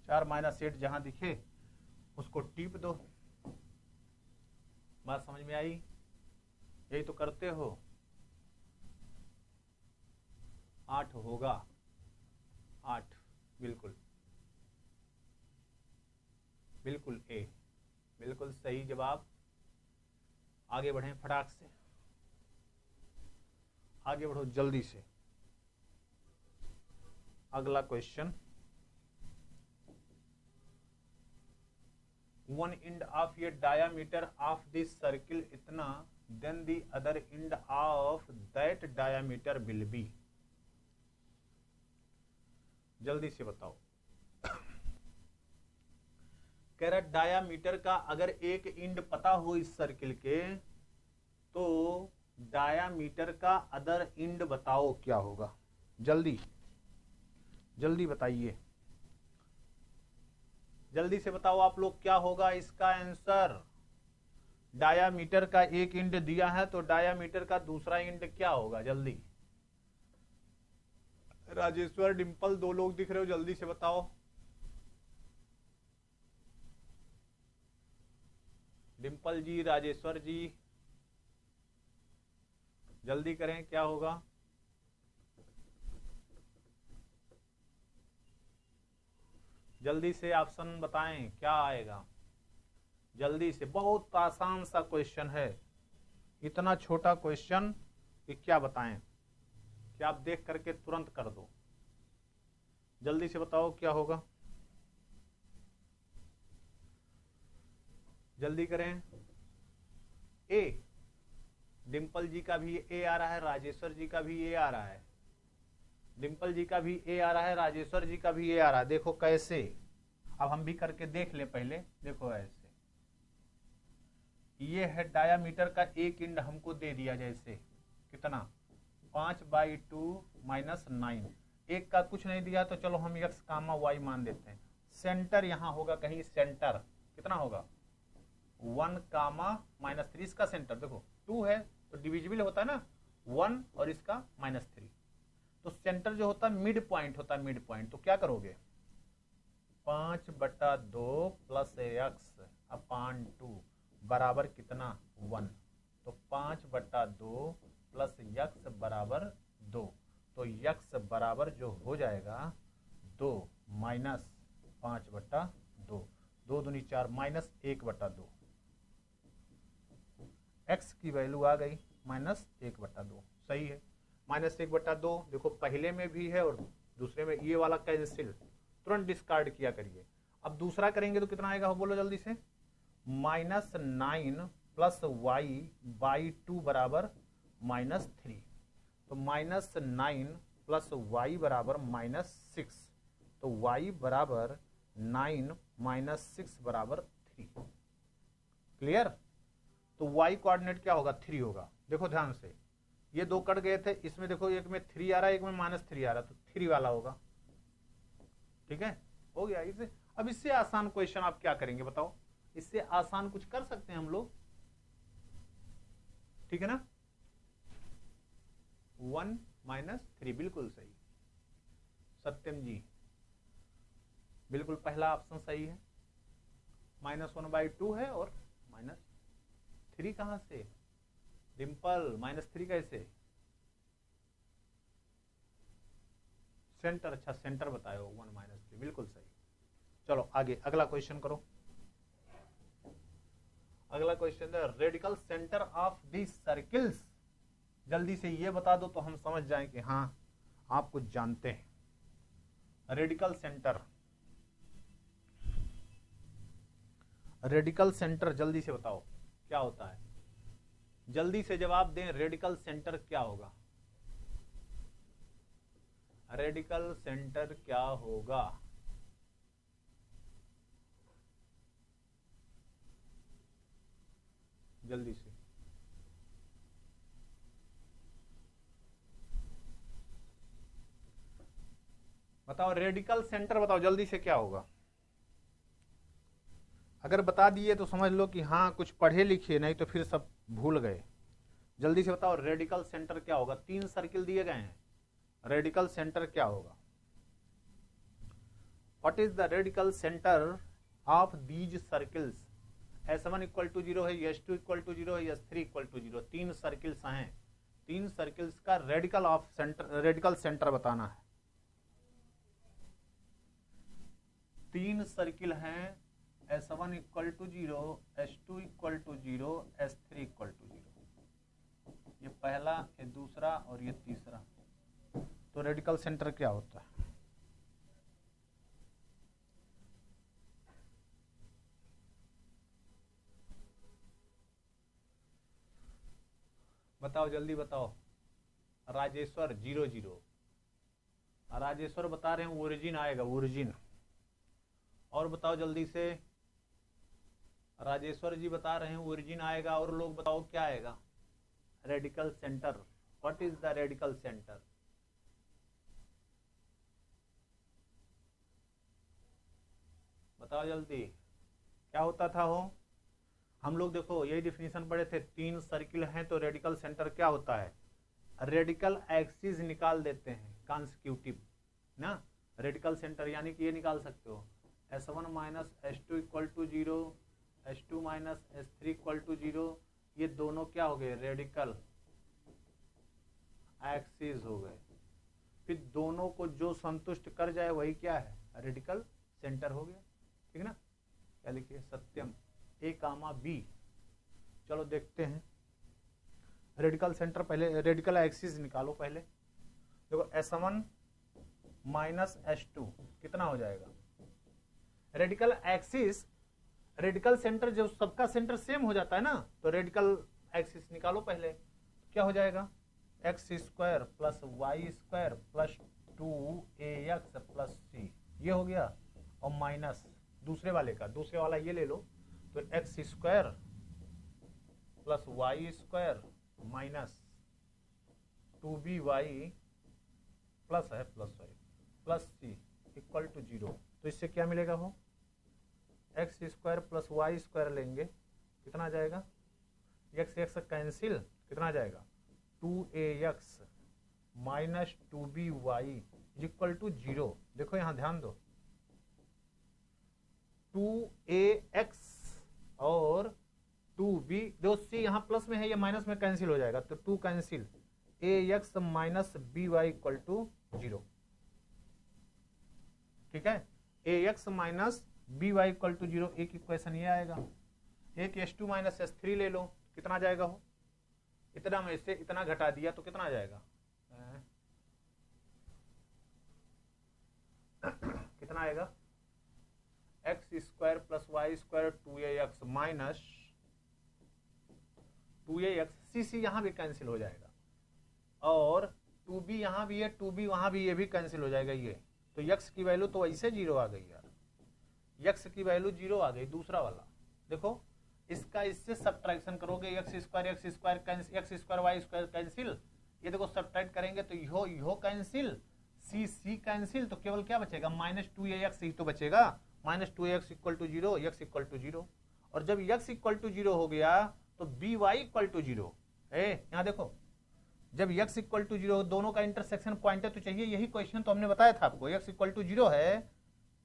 4-8 जहां दिखे उसको टीप दो। बात समझ में आई? यही तो करते हो। 8 होगा, 8 बिल्कुल बिल्कुल ए, बिल्कुल सही जवाब। आगे बढ़ें फटाक से, आगे बढ़ो जल्दी से। अगला question, one end of a diameter of this circle इतना, then the other end of that diameter will be। जल्दी से बताओ। कह रहा डायामीटर का अगर एक इंड पता हो इस सर्किल के, तो डायामीटर का अदर इंड बताओ क्या होगा। जल्दी जल्दी बताइए, जल्दी से बताओ आप लोग क्या होगा इसका आंसर। डायामीटर का एक इंड दिया है तो डायामीटर का दूसरा इंड क्या होगा। जल्दी, राजेश्वर, डिंपल, 2 लोग दिख रहे हो, जल्दी से बताओ। डिंपल जी, राजेश्वर जी, जल्दी करें, क्या होगा। जल्दी से ऑप्शन बताएं क्या आएगा, जल्दी से। बहुत आसान सा क्वेश्चन है, इतना छोटा क्वेश्चन कि क्या बताएं, कि आप देख करके तुरंत कर दो। जल्दी से बताओ क्या होगा, जल्दी करें। ए, डिंपल जी का भी ए आ रहा है, राजेश्वर जी का भी ए आ रहा है, डिंपल जी का भी ए आ रहा है, राजेश्वर जी का भी ए आ रहा है। देखो कैसे, अब हम भी करके देख ले पहले। देखो ऐसे, ये है डायामीटर का एक इंड हमको दे दिया, जैसे कितना 5/2 - 9। एक का कुछ नहीं दिया तो चलो हम x, y मान देते हैं। सेंटर यहां होगा कहीं, सेंटर कितना होगा 1, -3। इसका सेंटर देखो 2 है तो डिविजिबल होता है ना 1 और इसका -3। तो सेंटर जो होता है मिड पॉइंट होता है, मिड पॉइंट। तो क्या करोगे 5/2 + x/2 बराबर कितना 1। तो 5/2 + x बराबर 2। तो x बराबर जो हो जाएगा 2 माइनस 5/2, 2 दूनी 4 -1/2। x की वैल्यू आ गई -1/2, सही है। -1/2 देखो पहले में भी है और दूसरे में, ये वाला कैंसिल, तुरंत डिस्कार्ड किया करिए। अब दूसरा करेंगे तो कितना आएगा, बोलो जल्दी से। -9 + y/2 बराबर -3। तो -9 + y बराबर -6। तो y बराबर 9 - 6 बराबर 3। क्लियर। तो y कोऑर्डिनेट क्या होगा 3 होगा। देखो ध्यान से, ये 2 कट गए थे, इसमें देखो एक में 3 आ रहा है, एक में -3 आ रहा है, तो 3 वाला होगा। ठीक है, हो गया इसे। अब इससे आसान क्वेश्चन आप क्या करेंगे बताओ, इससे आसान कुछ कर सकते हैं हम लोग, ठीक है ना। 1 - 3 बिल्कुल सही। सत्यम जी बिल्कुल पहला ऑप्शन सही है। -1/2 है और -3 कहां से, डिंपल -3 कैसे, सेंटर, अच्छा सेंटर बताए हो 1 - 3 बिल्कुल सही। चलो आगे अगला क्वेश्चन करो। अगला क्वेश्चन है radical centre of the circles. जल्दी से ये बता दो तो हम समझ जाएं कि हाँ आप कुछ जानते हैं। रेडिकल सेंटर, रेडिकल सेंटर जल्दी से बताओ क्या होता है। जल्दी से जवाब दें, रेडिकल सेंटर क्या होगा, रेडिकल सेंटर क्या होगा। जल्दी से बताओ, रेडिकल सेंटर बताओ जल्दी से क्या होगा। अगर बता दिए तो समझ लो कि हाँ कुछ पढ़े लिखे, नहीं तो फिर सब भूल गए। जल्दी से बताओ रेडिकल सेंटर क्या होगा। 3 सर्किल दिए गए हैं, रेडिकल सेंटर क्या होगा। What is the radical centre of these circles. S1 equal to 0 है, S2 इक्वल टू 0 है, S3 इक्वल टू 0, तीन सर्किल्स हैं, तीन सर्किल्स का रेडिकल सेंटर बताना है। तीन सर्किल हैं, S1 equal to 0, S2 equal to 0, S3 equal to 0। ये पहला, ये दूसरा और ये तीसरा। तो रेडिकल सेंटर क्या होता है? बताओ, जल्दी बताओ। राजेश्वर 0 0, राजेश्वर बता रहे हैं ओरिजिन आएगा, ओरिजिन। और बताओ जल्दी से, राजेश्वर जी बता रहे हैं ओरिजिन आएगा। और लोग बताओ क्या आएगा? Radical centre. What is the radical centre? बताओ जल्दी, क्या होता था हो? हम लोग देखो यही डिफिनीशन पढ़े थे, तीन सर्किल हैं तो रेडिकल सेंटर क्या होता है? रेडिकल एक्सिस निकाल देते हैं कॉन्सिक्यूटिव ना। रेडिकल सेंटर यानी कि ये निकाल सकते हो S1 minus S2 equal to 0, S2 minus S3 equal to 0। ये दोनों क्या हो गए? रेडिकल एक्सिस हो गए। फिर दोनों को जो संतुष्ट कर जाए वही क्या है? रेडिकल सेंटर हो गया। ठीक ना? क्या लिखिए? सत्यम A कामा B। चलो देखते हैं रेडिकल सेंटर। पहले रेडिकल एक्सिस निकालो। पहले देखो S1 माइनस S2 कितना हो जाएगा? रेडिकल एक्सिस, रेडिकल सेंटर जब सबका सेंटर सेम हो जाता है ना, तो रेडिकल एक्सिस निकालो पहले। क्या हो जाएगा? X square plus y square plus 2ax plus c, ये हो गया। और माइनस दूसरे वाले का, दूसरे वाला ये ले लो, तो x square plus y square minus 2by plus है plus y plus c equal to 0। तो इससे क्या मिलेगा हो? X square plus y square लेंगे, कितना आ जाएगा? एक्स एक्स कैंसिल, कितना आ जाएगा? 2ax minus 2by equal to 0। देखो यहां ध्यान दो, 2ax और 2b, जो c यहाँ प्लस में है ये माइनस में कैंसिल हो जाएगा, तो 2 cancel, ax minus by equal to 0। ठीक है? ax minus by equal to 0, एक इक्वेशन ये आएगा। एक S2 माइनस S3 ले लो, कितना जाएगा हो? इतना में से इतना घटा दिया तो कितना आ जाएगा? कितना आएगा? X square plus y square 2ax minus 2ax, see यहाँ भी कैंसिल हो जाएगा, और 2b यहाँ भी है, 2b वहां भी, ये भी कैंसिल हो जाएगा ये। तो x की वैल्यू तो ऐसे 0 आ गई यार, x की वैल्यू 0 आ गई। दूसरा वाला देखो, इसका इससे सब्ट्रैक्शन करोगे, x square y square cancel, ये देखो सब्ट्रैक्ट करेंगे तो यो कैंसिल, सी कैंसिल, तो केवल क्या बचेगा? माइनस 2ax ही तो बचेगा। Minus 2ax equal to 0, x equal to 0। और जब x इक्वल टू 0 हो गया तो by इक्वल टू 0। यहाँ देखो, जब x इक्वल टू 0, दोनों का इंटरसेक्शन पॉइंट है तो चाहिए, यही क्वेश्चन तो हमने बताया था आपको। x इक्वल टू 0 है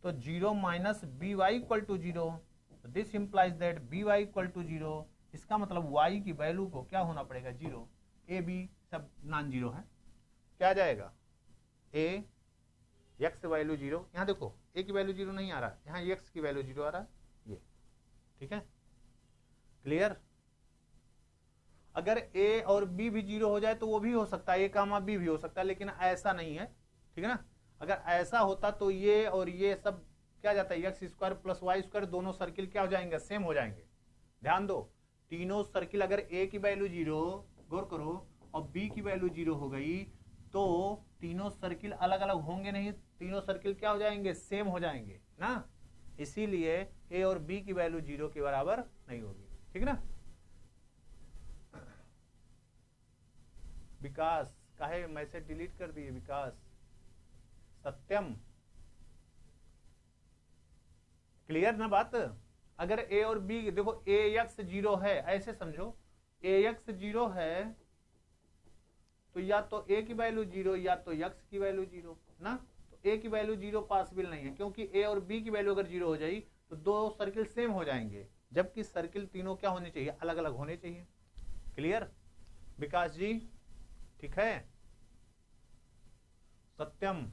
तो 0 minus by equal to 0, this implies that by equal to 0। इसका मतलब y की वैल्यू को क्या होना पड़ेगा? 0। a b सब नॉन जीरो है, क्या आ जाएगा? a x वैल्यू 0, यहाँ देखो a की वैल्यू 0 नहीं आ रहा, यहाँ x की वैल्यू 0 आ रहा है, ये। ठीक है? क्लियर? अगर a और b भी 0 हो जाए तो वो भी हो सकता है, a कामा b भी हो सकता है, लेकिन ऐसा नहीं है। ठीक है ना? अगर ऐसा होता तो ये और ये सब क्या जाता है? X square plus y square, दोनों सर्किल क्या हो जाएंगे? सेम हो जाएंगे। ध्यान दो, तीनों सर्किल अगर a की वैल्यू 0, गौर करो, और b की वैल्यू 0 हो गई, तो तीनों सर्किल अलग अलग होंगे नहीं, तीनों सर्किल क्या हो जाएंगे? सेम हो जाएंगे ना। इसीलिए a और b की वैल्यू 0 के बराबर नहीं होगी। ठीक ना? विकास काहे मैसेज डिलीट कर दिए? विकास, सत्यम, क्लियर ना बात? अगर a और b देखो, ax 0 है, ऐसे समझो, ax 0 है तो या तो a की वैल्यू 0 या तो x की वैल्यू 0 ना। तो ए की वैल्यू 0 पॉसिबल नहीं है, क्योंकि ए और बी की वैल्यू अगर 0 हो जाएगी तो दो सर्किल सेम हो जाएंगे, जबकि सर्किल तीनों क्या होने चाहिए, अलग अलग होने चाहिए। क्लियर विकास जी? ठीक है। सत्यम,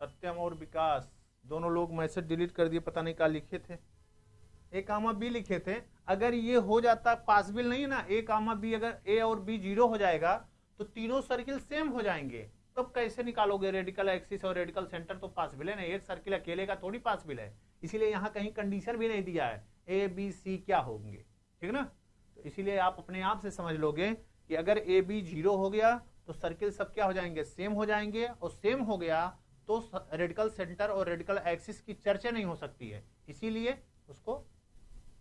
सत्यम और विकास दोनों लोग मैसेज डिलीट कर दिए, पता नहीं क्या लिखे थे, ए कामा बी लिखे थे। अगर ये हो जाता, पॉसिबल नहीं है ना, ए कामा बी, अगर ए और बी 0 हो जाएगा तो तीनों सर्किल सेम हो जाएंगे, तब कैसे निकालोगे रेडिकल एक्सिस और रेडिकल सेंटर? तो पॉसिबल है ना, एक सर्किल अकेले का थोड़ी पॉसिबल है, इसीलिए यहां कहीं कंडीशन भी नहीं दिया है ए बी सी क्या होंगे, ठीक है ना। तो इसीलिए आप अपने आप से समझ लोगे कि अगर ए बी 0 हो गया तो सर्किल सब क्या हो जाएंगे, सेम हो जाएंगे, और सेम हो गया तो रेडिकल सेंटर और रेडिकल एक्सिस की चर्चा नहीं हो सकती है, इसीलिए उसको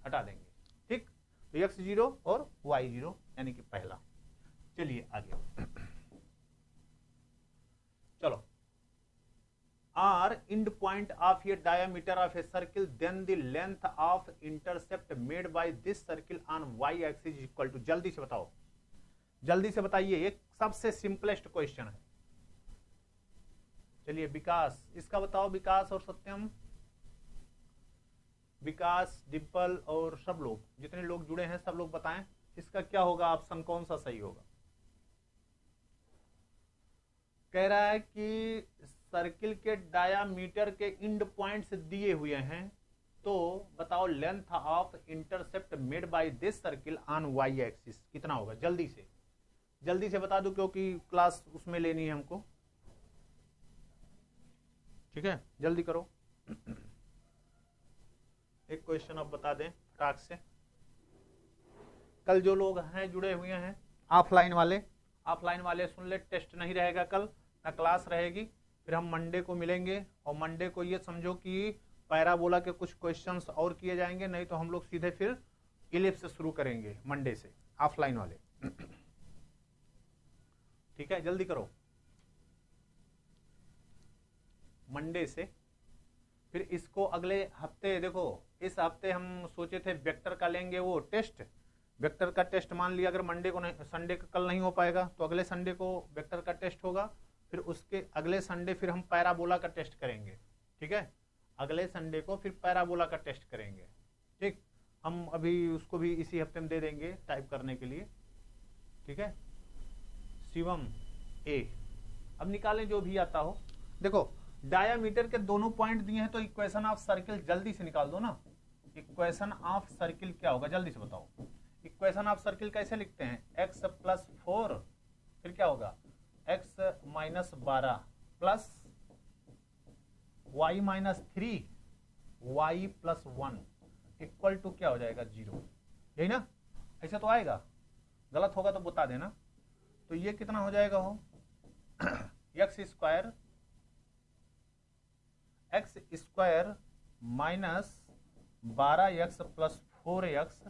हटा देंगे। ठीक, तो x 0 और y 0 यानी कि पहला। चलिए आगे चलो। Are end point of a diameter of a circle, then the length of intercept made by this circle on y axis equal to, जल्दी से बताओ, जल्दी से बताइए, एक सबसे सिंपलेस्ट क्वेश्चन है। चलिए विकास, इसका बताओ, विकास और सत्यम, विकास, डिम्पल और सब लोग, जितने लोग जुड़े हैं सब लोग बताएं इसका क्या होगा, ऑप्शन कौन सा सही होगा। कह रहा है कि सर्किल के डायामीटर के इंड पॉइंट्स दिए हुए हैं, तो बताओ length of intercept made by this circle on y axis कितना होगा। जल्दी से बता दो, क्योंकि क्लास उसमें लेनी है हमको, ठीक है, जल्दी करो। एक क्वेश्चन अब बता दें फटाक से। कल जो लोग हैं जुड़े हुए हैं ऑफलाइन वाले सुन ले, टेस्ट नहीं रहेगा कल, ना क्लास रहेगी, फिर हम मंडे को मिलेंगे, और मंडे को ये समझो कि पैराबोला के कुछ क्वेश्चंस और किए जाएंगे, नहीं तो हम लोग सीधे फिर इलिप्स से शुरू करेंगे मंडे से, ऑफलाइन वाले। ठीक है, जल्दी करो, मंडे से। फिर इसको अगले हफ्ते, देखो इस हफ्ते हम सोचे थे वेक्टर का लेंगे वो टेस्ट, वेक्टर का टेस्ट मान लिया अगर मंडे को नहीं, संडे का कल नहीं हो पाएगा तो अगले संडे को वेक्टर का टेस्ट होगा, फिर उसके अगले संडे फिर हम पैराबोला का टेस्ट करेंगे। ठीक है, अगले संडे को फिर पैराबोला का टेस्ट करेंगे। ठीक, हम अभी उसको भी इसी हफ्ते में दे देंगे टाइप करने के लिए। ठीक है, शिवम ए, अब निकालें जो भी आता हो। देखो डायामीटर के दोनों पॉइंट दिए हैं, तो इक्वेशन ऑफ सर्किल जल्दी से निकाल दो ना। इक्वेशन ऑफ सर्किल क्या होगा, जल्दी से बताओ। इक्वेशन ऑफ सर्किल कैसे लिखते हैं, x प्लस 4, फिर क्या होगा x minus 12 plus y minus 3, y plus 1 equal to क्या हो जाएगा 0, यही ना, ऐसा तो आएगा, गलत होगा तो बता देना। तो ये कितना हो जाएगा हो x square minus 12x plus 4x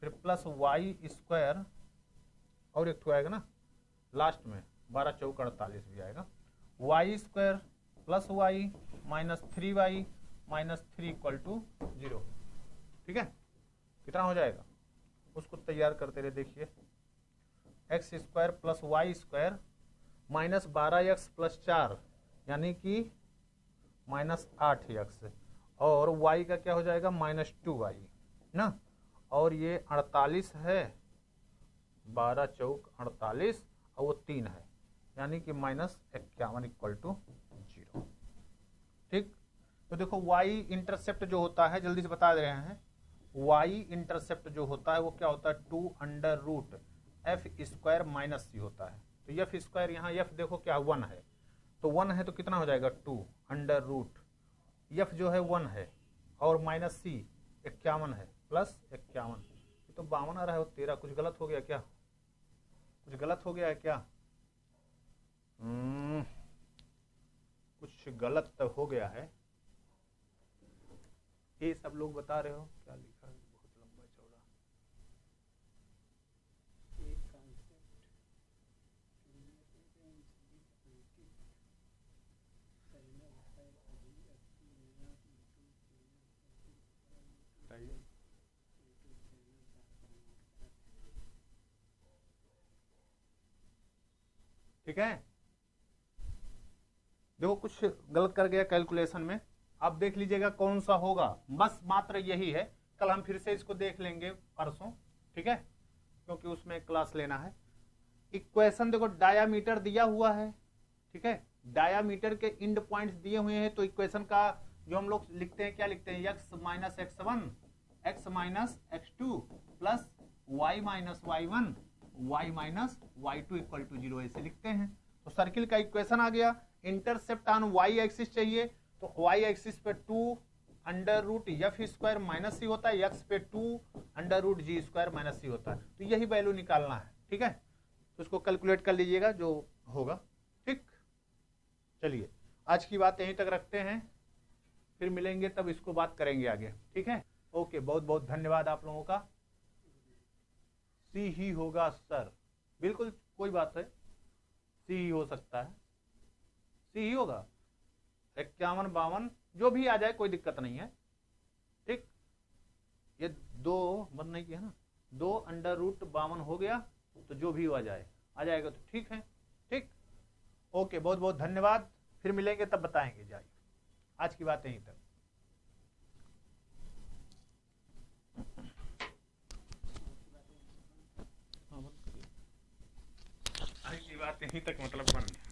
फिर प्लस वाई स्क्वायर, और एक तो आएगा ना लास्ट में 12 चौक 48 भी आएगा, y square plus y minus 3y minus 3 equal to 0। ठीक है, कितना हो जाएगा उसको तैयार करते रहे। देखिए x square plus y square minus 12x plus 4 यानी कि माइनस 8x, और y का क्या हो जाएगा माइनस 2y ना, और ये 48 है, 12 चौक 48 और वो 3 है, यानी कि माइनस 51 इक्वल टू 0। ठीक, तो देखो y इंटरसेप्ट जो होता है, जल्दी से बता दे रहे हैं, y इंटरसेप्ट जो होता है वो क्या होता है 2 under root f square minus c होता है। तो एफ स्क्वायर, यहाँ एफ देखो क्या 1 है, तो 1 है तो कितना हो जाएगा 2 अंडर रूट एफ जो है 1 है, और माइनस सी 51 है प्लस 51, ये तो 52 आ रहा है, वो 13, कुछ गलत हो गया क्या, कुछ गलत हो गया है क्या, कुछ गलत हो गया है, ये सब लोग बता रहे हो क्या लिखा है, बहुत लंबा चौड़ा। ठीक है, देखो कुछ गलत कर गया कैलकुलेशन में, आप देख लीजिएगा कौन सा होगा, बस मात्र यही है। कल हम फिर से इसको देख लेंगे परसों, ठीक है, क्योंकि उसमें क्लास लेना है। इक्वेशन देखो डायामीटर दिया हुआ है, ठीक है, डायामीटर के इंड पॉइंट्स दिए हुए हैं, तो इक्वेशन का जो हम लोग लिखते हैं क्या लिखते हैं, x minus x1 x minus x2 plus y minus y1 y minus y2 equal to 0 ऐसे लिखते हैं। तो सर्किल का इक्वेशन आ गया। इंटरसेप्ट ऑन y एक्सिस चाहिए, तो y एक्सिस पे 2 under root f square minus c होता है, x पे 2 under root g square minus c होता है, तो यही वैल्यू निकालना है, ठीक है। तो इसको कैलकुलेट कर लीजिएगा जो होगा, ठीक। चलिए आज की बात यहीं तक रखते हैं, फिर मिलेंगे तब इसको बात करेंगे आगे, ठीक है। ओके, बहुत बहुत धन्यवाद आप लोगों का। सी ही होगा सर, बिल्कुल कोई बात है, सी ही हो सकता है, सी ही होगा, 51 52 जो भी आ जाए कोई दिक्कत नहीं है, ठीक। ये 2 बंद नहीं किया ना, 2 अंडर रूट 52 हो गया, तो जो भी आ जाएगा तो ठीक है, ठीक। ओके, बहुत बहुत धन्यवाद, फिर मिलेंगे तब बताएंगे। जाइए आज की बात यहीं तक। आज की बात यहीं तक मतलब बंद।